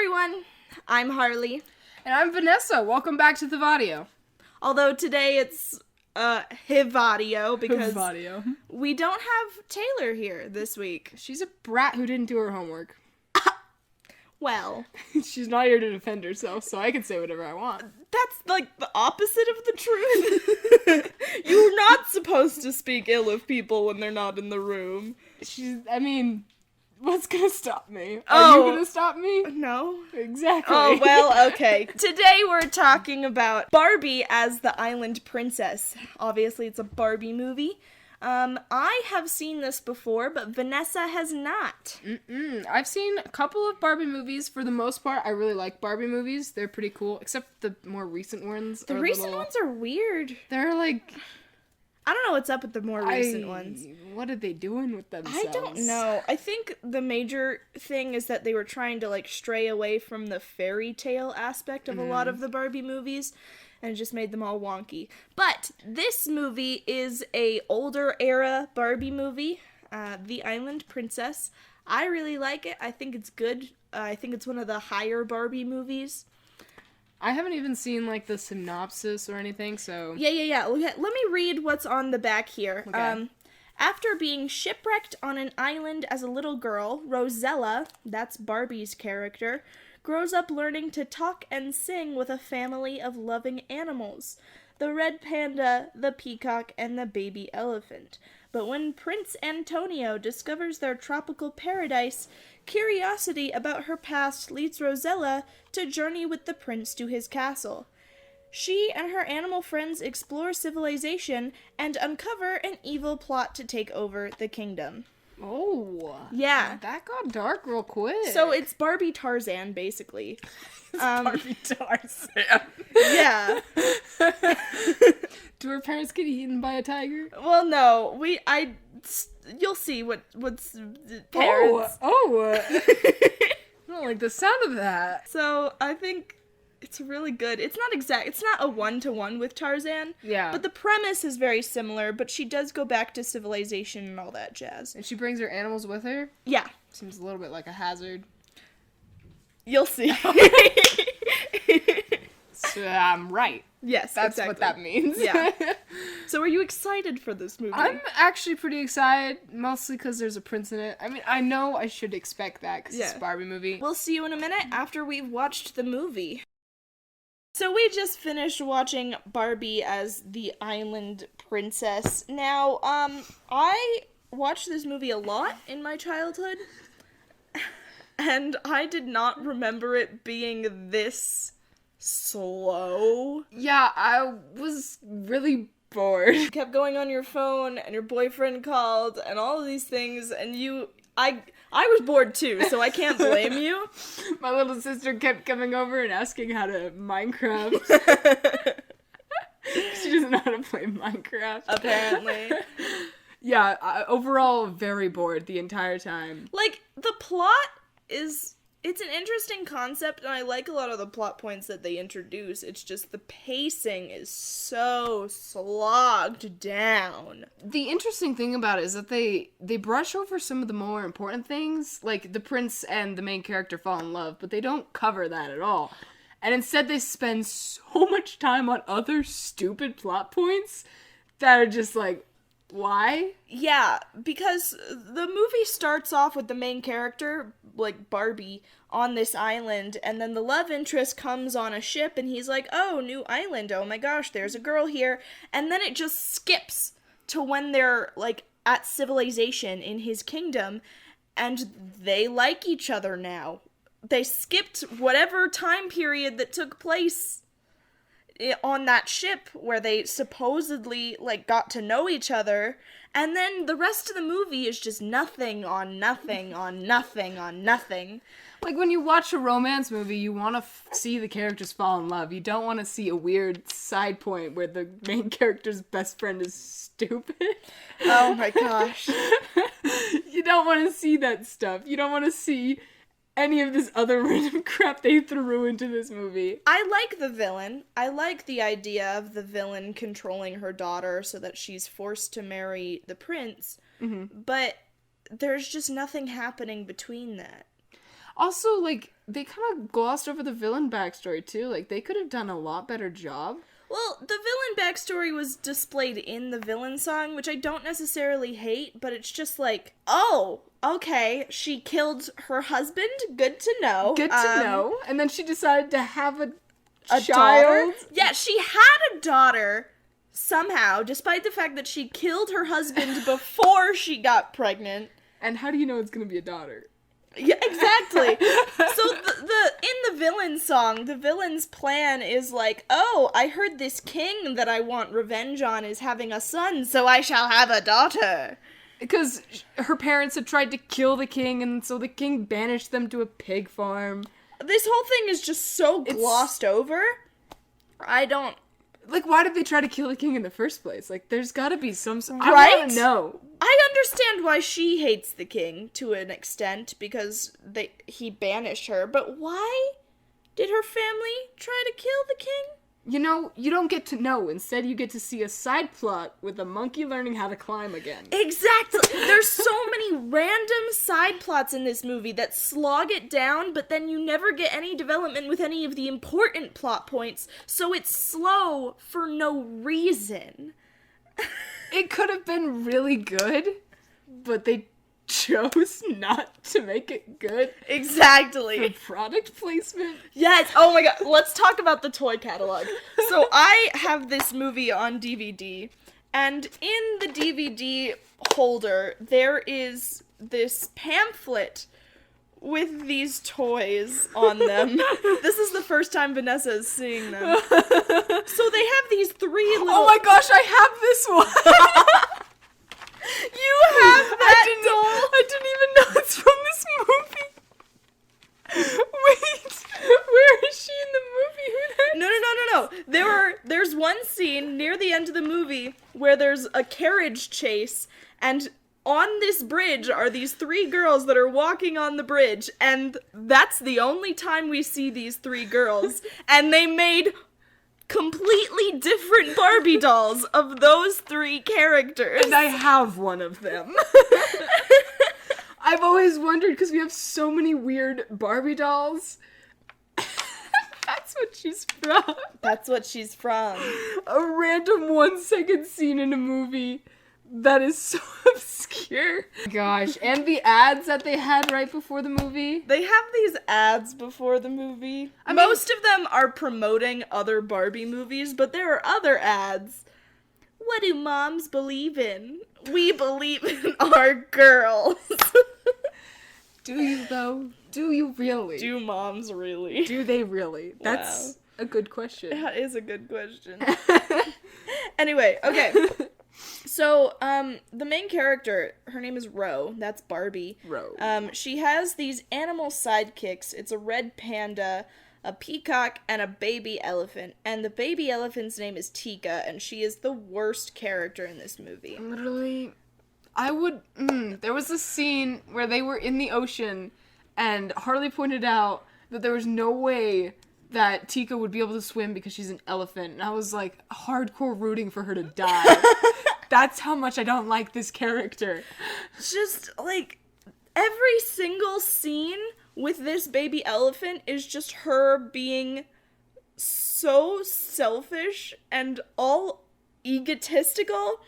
everyone, I'm Harley. And I'm Vanessa. Welcome back to THVaudio. Although today it's THVaudio because THVaudio. we don't have Taylor here this week. She's a brat who didn't do her homework. Well, she's not here to defend herself, so I can say whatever I want. That's like the opposite of the truth. You're not supposed to speak ill of people when they're not in the room. What's gonna stop me? Are you gonna stop me? No. Exactly. Oh, well, okay. Today we're talking about Barbie as the Island Princess. Obviously, it's a Barbie movie. I have seen this before, but Vanessa has not. I've seen a couple of Barbie movies. For the most part, I really like Barbie movies. They're pretty cool, except the more recent ones. The recent ones are weird. They're like... I don't know what's up with the more recent ones. What are they doing with themselves? I don't know. I think the major thing is that they were trying to, stray away from the fairy tale aspect of a lot of the Barbie movies, and it just made them all wonky. But this movie is a older era Barbie movie, The Island Princess. I really like it. I think it's good. I think it's one of the higher Barbie movies. I haven't even seen, the synopsis or anything, so... Yeah. Okay, let me read what's on the back here. Okay. After being shipwrecked on an island as a little girl, Rosella, that's Barbie's character, grows up learning to talk and sing with a family of loving animals. The red panda, the peacock, and the baby elephant. But when Prince Antonio discovers their tropical paradise, curiosity about her past leads Rosella to journey with the prince to his castle. She and her animal friends explore civilization and uncover an evil plot to take over the kingdom. Oh. Yeah. That got dark real quick. So it's Barbie Tarzan, basically. It's Barbie Tarzan. Yeah. Do her parents get eaten by a tiger? Well, no. You'll see what's parents. I don't like the sound of that. So I think it's really good. It's not a one-to-one with Tarzan. Yeah. But the premise is very similar, but she does go back to civilization and all that jazz. And she brings her animals with her? Yeah. Seems a little bit like a hazard. You'll see. So I'm right. Yes, That's exactly. what that means. Yeah. So are you excited for this movie? I'm actually pretty excited, mostly because there's a prince in it. I mean, I know I should expect that because it's a Barbie movie. We'll see you in a minute after we've watched the movie. So we just finished watching Barbie as the Island Princess. Now, I watched this movie a lot in my childhood, and I did not remember it being this slow. Yeah, I was really bored. You kept going on your phone, and your boyfriend called, and all of these things, and I was bored too, so I can't blame you. My little sister kept coming over and asking how to Minecraft. She doesn't know how to play Minecraft. Apparently. Yeah, overall very bored the entire time. The plot it's an interesting concept, and I like a lot of the plot points that they introduce. It's just the pacing is so slogged down. The interesting thing about it is that they brush over some of the more important things, like the prince and the main character fall in love, but they don't cover that at all. And instead they spend so much time on other stupid plot points that are just why? Yeah, because the movie starts off with the main character, Barbie, on this island, and then the love interest comes on a ship, and he's like, oh, new island, oh my gosh, there's a girl here, and then it just skips to when they're, at civilization in his kingdom, and they like each other now. They skipped whatever time period that took place on that ship where they supposedly, got to know each other, and then the rest of the movie is just nothing on nothing on nothing on nothing. When you watch a romance movie, you want to see the characters fall in love. You don't want to see a weird side point where the main character's best friend is stupid. Oh my gosh. You don't want to see that stuff. You don't want to see any of this other random crap they threw into this movie. I like the villain. I like the idea of the villain controlling her daughter so that she's forced to marry the prince. Mm-hmm. But there's just nothing happening between that. Also, they kind of glossed over the villain backstory, too. Like, they could have done a lot better job. Well, the villain backstory was displayed in the villain song, which I don't necessarily hate, but it's just like, oh, okay, she killed her husband, good to know. Good to know. And then she decided to have a child. Daughter? Yeah, she had a daughter somehow, despite the fact that she killed her husband before she got pregnant. And how do you know it's gonna be a daughter? Yeah, exactly. So in the villain song, the villain's plan is like, oh, I heard this king that I want revenge on is having a son, so I shall have a daughter. Because her parents had tried to kill the king, and so the king banished them to a pig farm. This whole thing is just so glossed over. I don't... Like, why did they try to kill the king in the first place? Like, there's gotta be some... Right? I wanna know. I understand why she hates the king, to an extent, because he banished her, but why did her family try to kill the king? You know, you don't get to know. Instead, you get to see a side plot with a monkey learning how to climb again. Exactly! There's so many random side plots in this movie that slog it down, but then you never get any development with any of the important plot points, so it's slow for no reason. It could have been really good, but they chose not to make it good. Exactly. For product placement. Yes. Oh my god. Let's talk about the toy catalog. So I have this movie on DVD, and in the DVD holder, there is this pamphlet with these toys on them. This is the first time Vanessa is seeing them. So they have these three little... Oh my gosh, I have this one! You have that doll? I didn't even know it's from this movie. Wait, where is she in the movie? No. There's one scene near the end of the movie where there's a carriage chase, and on this bridge are these three girls that are walking on the bridge, and that's the only time we see these three girls, and they made completely different Barbie dolls of those three characters. And I have one of them. I've always wondered, because we have so many weird Barbie dolls. That's what she's from. That's what she's from. A random 1-second scene in a movie that is so obscure. Gosh, and the ads that they had right before the movie. They have these ads before the movie. Most of them are promoting other Barbie movies, but there are other ads. What do moms believe in? We believe in our girls. Do you, though? Do you really? Do moms really? Do they really? That's a good question. That is a good question. Anyway, okay. So, the main character, her name is Ro. That's Barbie. Ro. She has these animal sidekicks. It's a red panda, a peacock, and a baby elephant. And the baby elephant's name is Tika, and she is the worst character in this movie. Literally, there was a scene where they were in the ocean, and Harley pointed out that there was no way that Tika would be able to swim because she's an elephant. And I was like, hardcore rooting for her to die. That's how much I don't like this character. Just, like, every single scene with this baby elephant is just her being so selfish and all egotistical,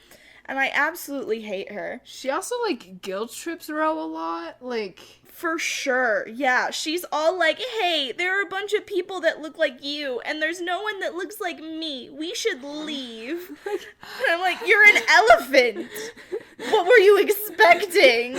and I absolutely hate her. She also, like, guilt trips Ro a lot, like... For sure, yeah. She's all like, hey, there are a bunch of people that look like you, and there's no one that looks like me. We should leave. And I'm like, you're an elephant. What were you expecting?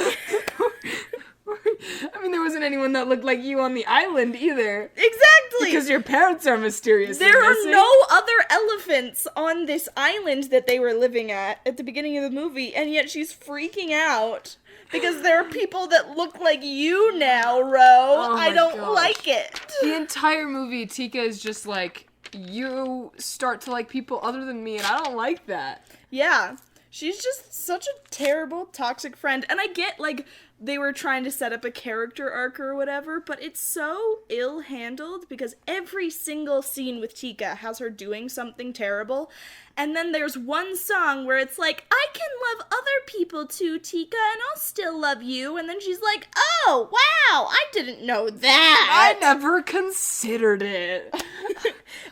I mean, there wasn't anyone that looked like you on the island either. Exactly! Because your parents are mysterious. There are no other elephants on this island that they were living at the beginning of the movie, and yet she's freaking out. Because there are people that look like you now, Ro. I don't like it. The entire movie, Tika is just like, you start to like people other than me, and I don't like that. Yeah. She's just such a terrible, toxic friend. And I get, like, they were trying to set up a character arc or whatever, but it's so ill-handled because every single scene with Tika has her doing something terrible, and then there's one song where it's like, I can love other people too, Tika, and I'll still love you, and then she's like, oh, wow, I didn't know that! I never considered it.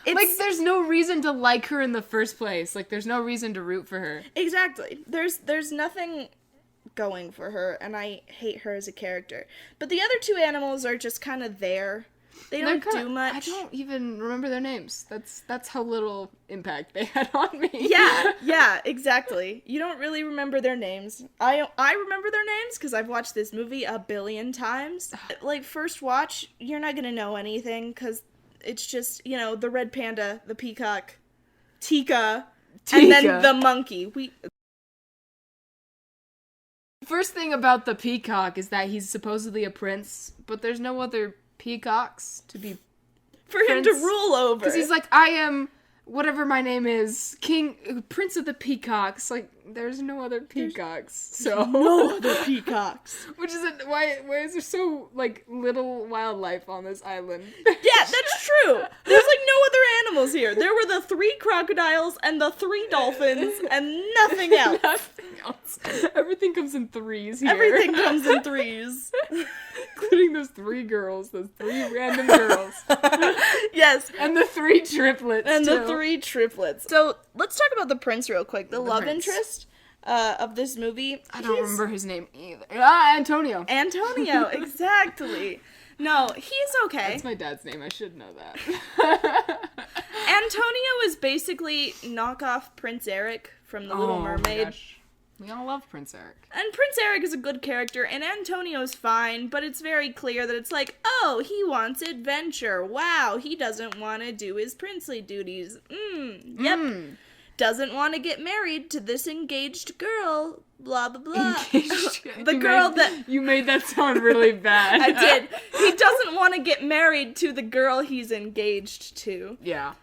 Like, there's no reason to like her in the first place. Like, there's no reason to root for her. Exactly. There's nothing going for her, and I hate her as a character. But the other two animals are just kind of there. They don't do much. I don't even remember their names. That's how little impact they had on me. Yeah, exactly. You don't really remember their names. I remember their names because I've watched this movie a billion times. Like, first watch, you're not gonna know anything because it's just, the red panda, the peacock, Tika, and then the monkey. First thing about the peacock is that he's supposedly a prince, but there's no other peacocks to be for him to rule over. Because he's like, I am whatever my name is, Prince of the Peacocks. Like, there's no other peacocks. No other peacocks. Which is why is there so little wildlife on this island? Yeah, that's true. There's no other animals here. There were the 3 crocodiles and the 3 dolphins and nothing else. Nothing else. Everything comes in threes here. Everything comes in threes. Including those 3 girls, those 3 random girls. Yes. And the 3 triplets. And the 3 triplets. So, let's talk about the prince real quick. The love interest of this movie. I don't remember his name either. Antonio. Antonio, exactly. No, he's okay. That's my dad's name. I should know that. Antonio is basically knockoff Prince Eric from The Little Mermaid. Gosh. We all love Prince Eric. And Prince Eric is a good character, and Antonio's fine, but it's very clear that it's like, oh, he wants adventure. Wow, he doesn't want to do his princely duties. Yep. Doesn't want to get married to this engaged girl. Blah, blah, blah. You made that sound really bad. I did. He doesn't want to get married to the girl he's engaged to. Yeah.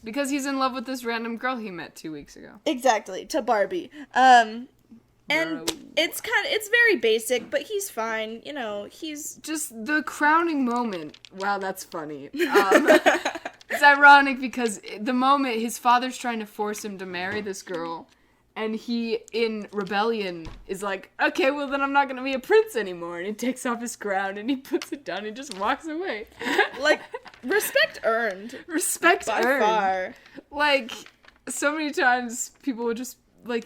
Because he's in love with this random girl he met 2 weeks ago. Exactly, to Barbie. And it's very basic, but he's fine. He's just the crowning moment. Wow, that's funny. It's ironic because the moment his father's trying to force him to marry this girl, and he, in rebellion, is like, okay, well then I'm not gonna be a prince anymore, and he takes off his crown, and he puts it down, and just walks away. Respect earned. Respect by earned. Far. So many times, people would just,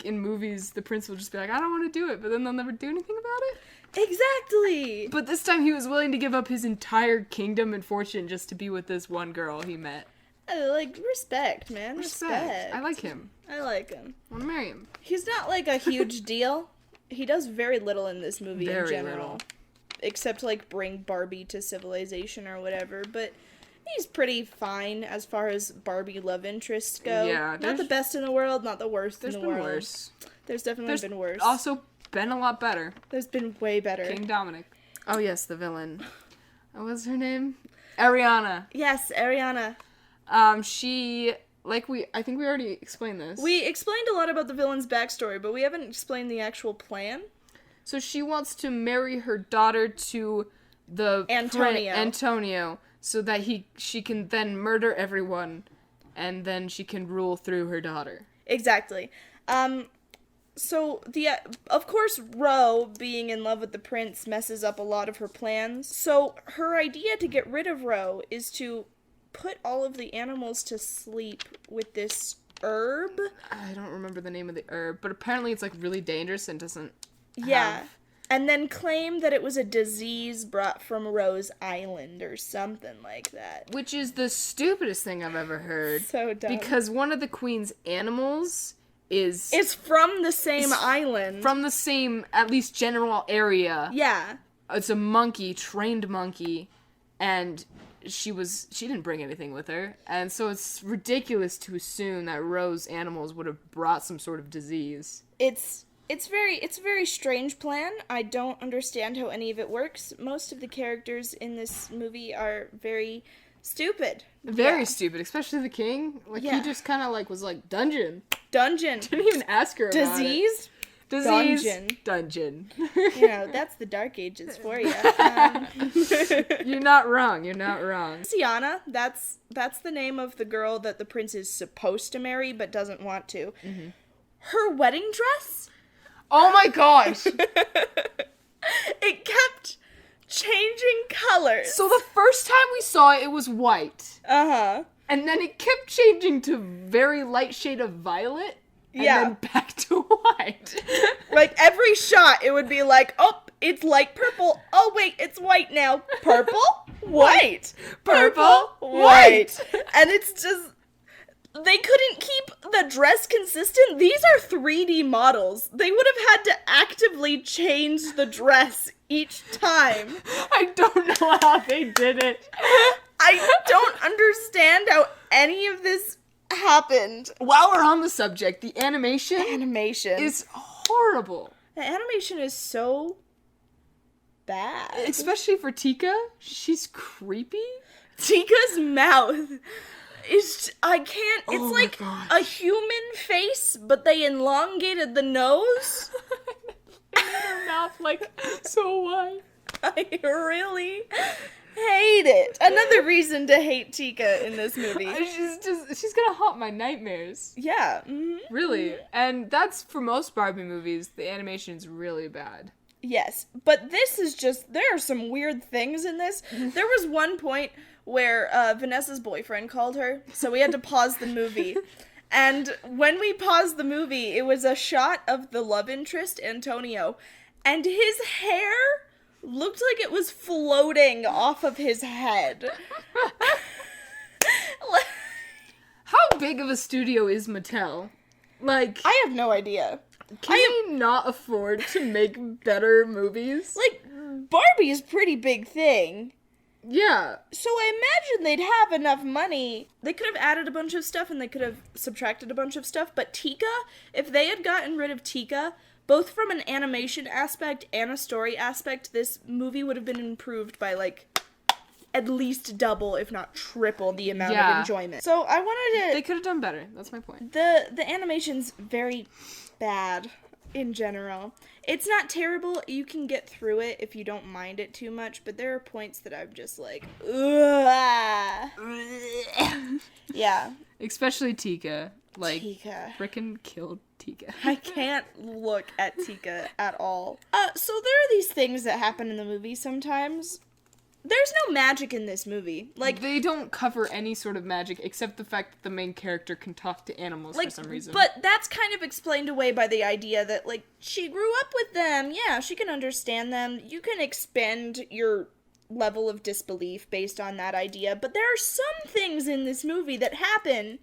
in movies, the prince will just be like, I don't want to do it, but then they'll never do anything about it. Exactly. But this time he was willing to give up his entire kingdom and fortune just to be with this one girl he met. Respect, man. Respect. I like him. I like him. I want to marry him. He's not, a huge deal. He does very little in this movie in general. Little. Except, bring Barbie to civilization or whatever, but he's pretty fine as far as Barbie love interests go. Yeah. Not the best in the world, not the worst in the world. There's been worse. There's definitely been worse. Also been a lot better. There's been way better. King Dominic. Oh, yes, the villain. What was her name? Ariana. Yes, Ariana. She, I think we already explained this. We explained a lot about the villain's backstory, but we haven't explained the actual plan. So she wants to marry her daughter to the Antonio, so that she can then murder everyone, and then she can rule through her daughter. Exactly. So, of course, Ro, being in love with the prince, messes up a lot of her plans. So, her idea to get rid of Ro is to put all of the animals to sleep with this herb. I don't remember the name of the herb, but apparently it's, really dangerous and doesn't And then claim that it was a disease brought from Rose Island or something like that. Which is the stupidest thing I've ever heard. So dumb. Because one of the queen's animals is from the same island. From the same, at least, general area. Yeah. It's a monkey, trained monkey, and she didn't bring anything with her. And so it's ridiculous to assume that Rose's animals would have brought some sort of disease. It's a very strange plan. I don't understand how any of it works. Most of the characters in this movie are very stupid. Very stupid, especially the king. He just kind of was like, dungeon. Dungeon. Didn't even ask her about Disease? Disease. Dungeon. Dungeon. That's the Dark Ages for you. You're not wrong. You're not wrong. Sienna, that's the name of the girl that the prince is supposed to marry but doesn't want to. Mm-hmm. Her wedding dress? Oh my gosh! It kept changing colors. So the first time we saw it, it was white. Uh-huh. And then it kept changing to very light shade of violet. And then back to white. Like, every shot, it would be like, oh, it's light purple. Oh, wait, it's white now. Purple? White. Purple? White. And it's just... They couldn't keep the dress consistent. These are 3D models. They would have had to actively change the dress each time. I don't know how they did it. I don't understand how any of this happened. While we're on the subject, the animation is horrible. The animation is so bad. Especially for Tika. She's creepy. Tika's mouth is... I can't... It's like gosh. a human face, but they elongated the nose. They made her mouth, like, so wide. I really... hate it. Another reason to hate Tika in this movie. She's gonna haunt my nightmares. Yeah. Mm-hmm. Really. And that's for most Barbie movies, the animation's really bad. Yes. But this is just, there are some weird things in this. There was one point where Vanessa's boyfriend called her, so we had to pause the movie. And when we paused the movie, it was a shot of the love interest, Antonio, and his hair looked like it was floating off of his head. How big of a studio is Mattel? Like, I have no idea. Can they not afford to make better movies? Like, Barbie is a pretty big thing. Yeah. So I imagine they'd have enough money. They could have added a bunch of stuff and they could have subtracted a bunch of stuff. But Tika, if they had gotten rid of Tika, both from an animation aspect and a story aspect, this movie would have been improved by, like, at least double, if not triple, the amount of enjoyment. So I wanted to... They could have done better. That's my point. The animation's very bad in general. It's not terrible. You can get through it if you don't mind it too much, but there are points that I'm just like, ugh. Yeah. Especially Tika. Like, Tika. Frickin' killed Tika. I can't look at Tika at all. So there are these things that happen in the movie sometimes. There's no magic in this movie. Like, they don't cover any sort of magic except the fact that the main character can talk to animals for some reason. But that's kind of explained away by the idea that, like, she grew up with them. Yeah, she can understand them. You can expend your level of disbelief based on that idea. But there are some things in this movie that happen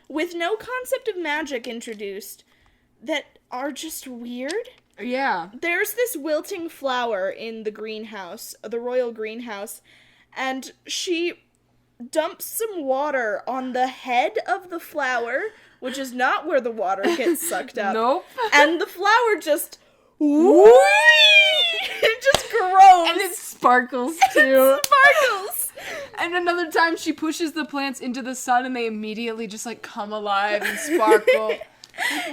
with no concept of magic introduced that are just weird. Yeah. There's this wilting flower in the greenhouse, the royal greenhouse, and she dumps some water on the head of the flower, which is not where the water gets sucked up. Nope. And the flower just... it just grows. And it sparkles, too. It sparkles. And another time she pushes the plants into the sun and they immediately just, like, come alive and sparkle. Like,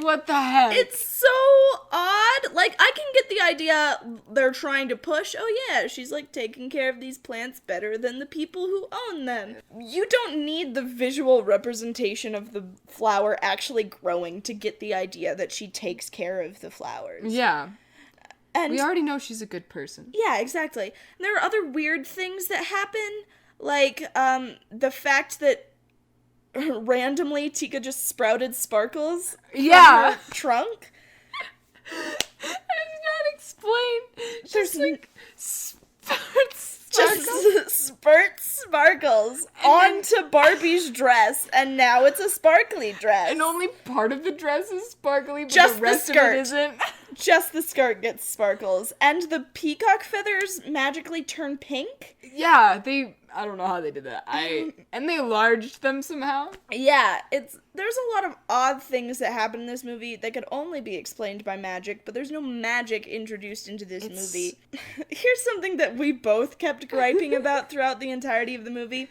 what the heck? It's so odd. Like, I can get the idea they're trying to push, oh yeah, she's, like, taking care of these plants better than the people who own them. You don't need the visual representation of the flower actually growing to get the idea that she takes care of the flowers. Yeah. And we already know she's a good person. Yeah, exactly. And there are other weird things that happen, like, the fact that randomly Tika just sprouted sparkles from her trunk. It's not explained. There's like spurts sparkles onto Barbie's dress, and now it's a sparkly dress. And only part of the dress is sparkly, but just the rest the skirt of it isn't. Just the skirt gets sparkles, and the peacock feathers magically turn pink. Yeah, I don't know how they did that. And they enlarged them somehow. Yeah, there's a lot of odd things that happen in this movie that could only be explained by magic, but there's no magic introduced into this movie. Here's something that we both kept griping about throughout the entirety of the movie.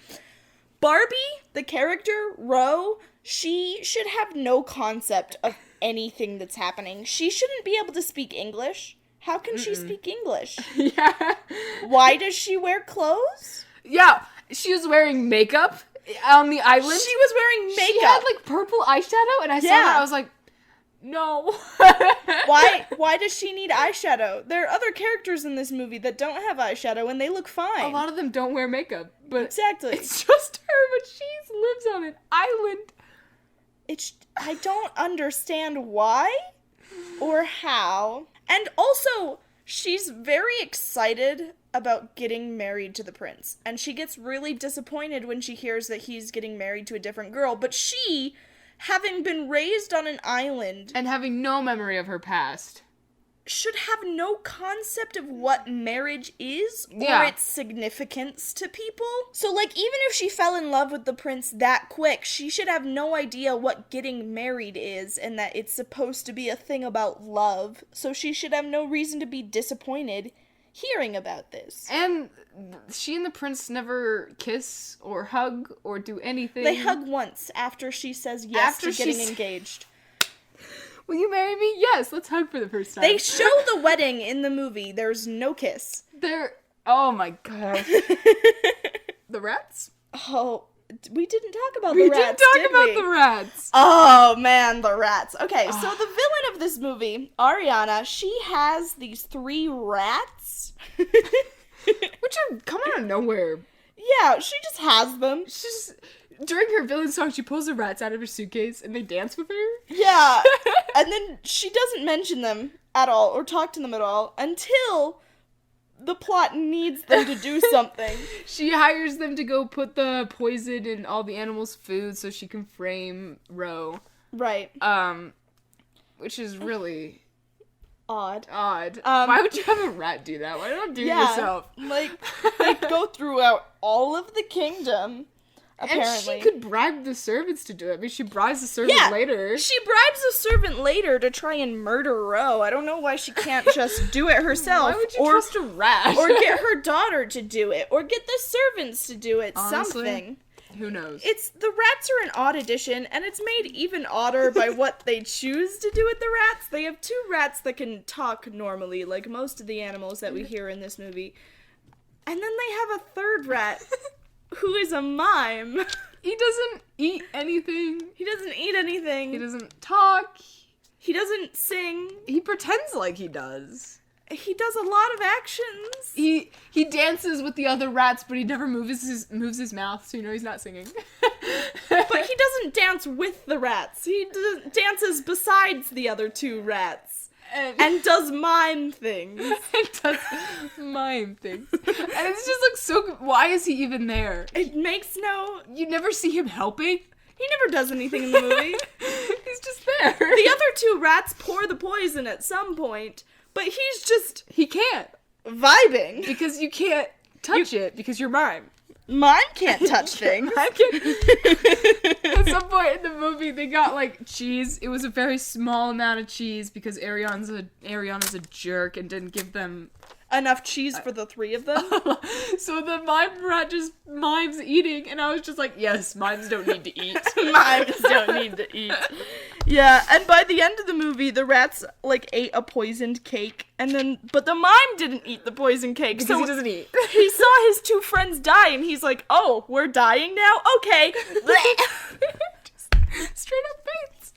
Barbie, the character, Ro, she should have no concept of anything that's happening. She shouldn't be able to speak English. How can she speak English? Yeah. Why does she wear clothes? Yeah, she was wearing makeup on the island. She was wearing makeup. She had, like, purple eyeshadow, and I saw her, I was like, no. Why does she need eyeshadow? There are other characters in this movie that don't have eyeshadow, and they look fine. A lot of them don't wear makeup, but exactly. It's just her, but she lives on an island. I don't understand why or how. And also, she's very excited about getting married to the prince. And she gets really disappointed when she hears that he's getting married to a different girl. But she, having been raised on an island... and having no memory of her past... should have no concept of what marriage is or its significance to people. So, like, even if she fell in love with the prince that quick, she should have no idea what getting married is and that it's supposed to be a thing about love. So she should have no reason to be disappointed hearing about this. And she and the prince never kiss or hug or do anything. They hug once after she says yes to getting engaged. Will you marry me? Yes, let's hug for the first time. They show the wedding in the movie. There's no kiss. Oh my gosh. The rats? Oh, we didn't talk about the rats, We didn't talk about the rats. Oh, man, the rats. Okay, so the villain of this movie, Ariana, she has these 3 rats. Which are coming out of nowhere. Yeah, she just has them. During her villain song, she pulls the rats out of her suitcase and they dance with her. Yeah, and then she doesn't mention them at all or talk to them at all until the plot needs them to do something. She hires them to go put the poison in all the animals' food so she can frame Ro. Right. Which is really... odd. Why would you have a rat do that? Why not do it yourself? Like, they go throughout all of the kingdom... apparently. And she could bribe the servants to do it. I mean, she bribes the servant later. She bribes the servant later to try and murder Ro. I don't know why she can't just do it herself. Why would you trust a rat? Or get her daughter to do it. Or get the servants to do it. Honestly, something. Who knows? The rats are an odd addition, and it's made even odder by what they choose to do with the rats. They have 2 rats that can talk normally, like most of the animals that we hear in this movie. And then they have a 3rd rat... who is a mime. He doesn't eat anything. He doesn't eat anything. He doesn't talk. He doesn't sing. He pretends like he does. He does a lot of actions. He dances with the other rats, but he never moves his mouth, so you know he's not singing. But he doesn't dance with the rats. He dances besides the other 2 rats. And does mime things. And it's just like so... Why is he even there? It makes no... You never see him helping? He never does anything in the movie. He's just there. The other 2 rats pour the poison at some point, but he's just... He can't. Vibing. Because you can't touch it, because you're mime. Mime can't touch things. At some point in the movie, they got, like, cheese. It was a very small amount of cheese because Ariana's a jerk and didn't give them... enough cheese for the 3 of them. So the mime rat just mimes eating, and I was just like, yes, mimes don't need to eat. Mimes don't need to eat. Yeah, and by the end of the movie, the rats, like, ate a poisoned cake, but the mime didn't eat the poisoned cake. Because so he doesn't eat. He saw his 2 friends die, and he's like, oh, we're dying now? Okay. Just straight up faints.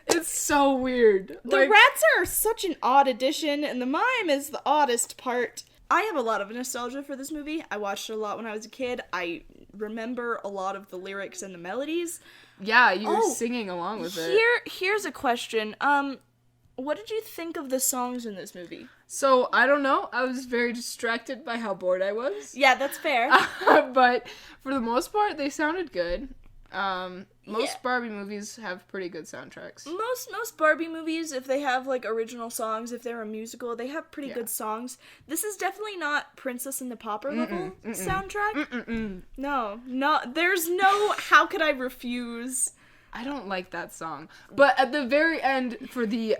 It's so weird. The rats are such an odd addition, and the mime is the oddest part. I have a lot of nostalgia for this movie. I watched it a lot when I was a kid. I remember a lot of the lyrics and the melodies. Yeah, you were singing along with it. Here's a question. What did you think of the songs in this movie? So, I don't know. I was very distracted by how bored I was. Yeah, that's fair. But for the most part, they sounded good. Most Barbie movies have pretty good soundtracks. Most Barbie movies, if they have, like, original songs, if they're a musical, they have pretty good songs. This is definitely not Princess and the Pauper level soundtrack. No, there's no how could I refuse. I don't like that song. But at the very end, for the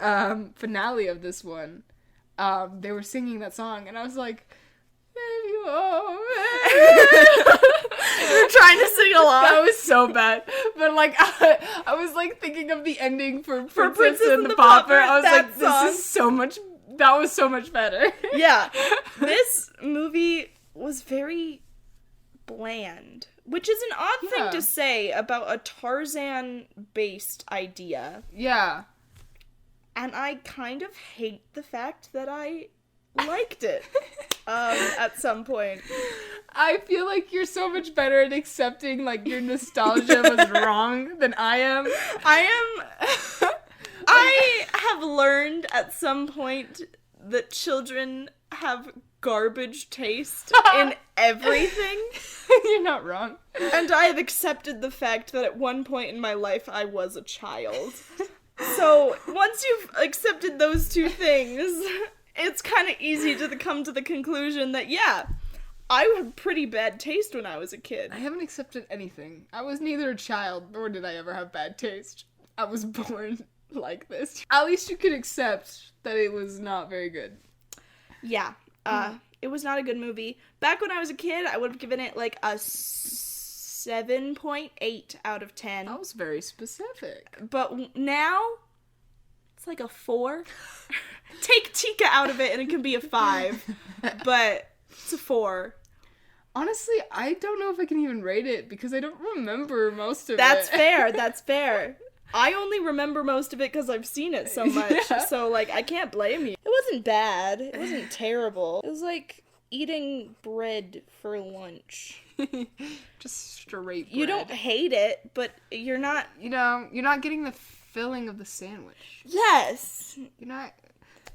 finale of this one, they were singing that song, and I was like, baby, oh, you're trying to sing along. That was so bad. But But like, I was like thinking of the ending for Princess and the Pauper. I was that like, song. this is so much. That was so much better. Yeah, this movie was very bland, which is an odd thing to say about a Tarzan-based idea. Yeah. And I kind of hate the fact that I liked it at some point. I feel like you're so much better at accepting, like, your nostalgia was wrong than I am. I have learned at some point that children have garbage taste in everything. You're not wrong. And I have accepted the fact that at one point in my life I was a child. So, once you've accepted those two things, it's kind of easy to come to the conclusion that, yeah, I had pretty bad taste when I was a kid. I haven't accepted anything. I was neither a child, nor did I ever have bad taste. I was born like this. At least you could accept that it was not very good. Yeah, it was not a good movie. Back when I was a kid, I would have given it like a 7.8 out of 10. That was very specific. But now, it's like a 4. Take Tika out of it and it can be a 5. But it's a 4. Honestly, I don't know if I can even rate it because I don't remember most of That's it. That's fair. I only remember most of it because I've seen it so much. Yeah. So, like, I can't blame you. It wasn't bad. It wasn't terrible. It was like eating bread for lunch. Just straight bread. You don't hate it, but you're not... You know, you're not getting the filling of the sandwich. Yes! You're not...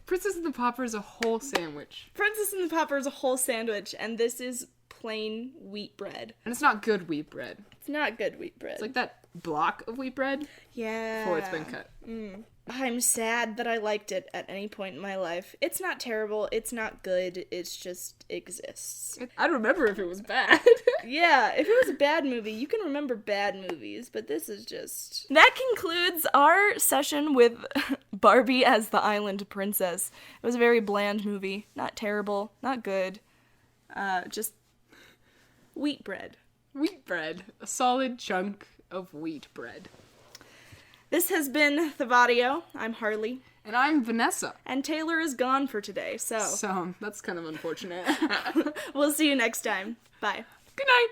Princess and the Pauper is a whole sandwich. Princess and the Pauper is a whole sandwich, and this is plain wheat bread. And it's not good wheat bread. It's not good wheat bread. It's like that block of wheat bread yeah. before it's been cut. I'm sad that I liked it at any point in my life. It's not terrible. It's not good. It's just exists. I'd remember if it was bad. Yeah, if it was a bad movie, you can remember bad movies, but this is just... That concludes our session with Barbie as the Island Princess. It was a very bland movie. Not terrible. Not good. Just wheat bread. Wheat bread. A solid chunk of wheat bread. This has been THVaudio. I'm Harley. And I'm Vanessa. And Taylor is gone for today, so... So, that's kind of unfortunate. We'll see you next time. Bye. Good night.